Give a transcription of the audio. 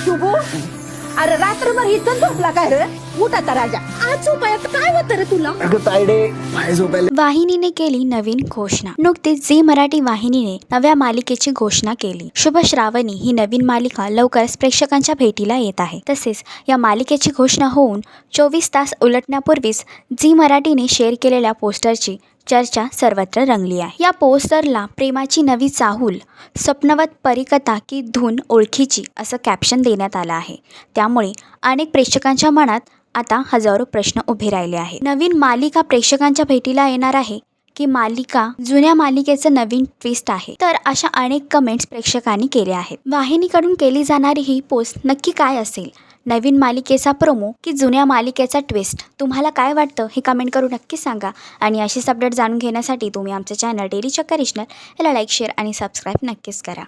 शुभू, अरे रात्रभर इथं झोपला काय रे? उठ आता राजा, आज झोपायत काय होतं रे तुला? अगं तायडे, बाहेर झोपायला. वाहिनीने केली नवीन घोषणा. नुकतीच झी मराठी वाहिनीने नव्या मालिकेची घोषणा केली. शुभ श्रावणी ही नवीन मालिका लवकरच प्रेक्षकांच्या भेटीला येत आहे. तसेच या मालिकेची घोषणा होऊन 24 तास उलटण्यापूर्वीच झी मराठीने शेअर केलेल्या पोस्टरची चर्चा सर्वत्र रंगली आहे. या पोस्टरला प्रेमाची नवी चाहूल, स्वप्नवत परिकथा की धून ओळखीची असं कॅप्शन देण्यात आलं आहे. त्यामुळे अनेक प्रेक्षकांच्या मनात आता हजारो प्रश्न उभे राहिले आहेत. नवीन मालिका प्रेक्षकांच्या भेटीला येणार आहे की मालिका जुन्या मालिकेचं नवीन ट्विस्ट आहे? तर अशा अनेक कमेंट्स प्रेक्षकांनी केल्या आहेत. वाहिनीकडून केली जाणारी ही पोस्ट नक्की काय असेल? नवीन मालिकेचा प्रोमो की जुन्या मालिकेचा ट्विस्ट? तुम्हाला काय वाटतं हे कमेंट करून नक्की सांगा. आणि अशीच अपडेट जाणून घेण्यासाठी तुम्ही आमचं चॅनल डेली चक्कर रिजनल याला लाईक, शेअर आणि सबस्क्राईब नक्कीच करा.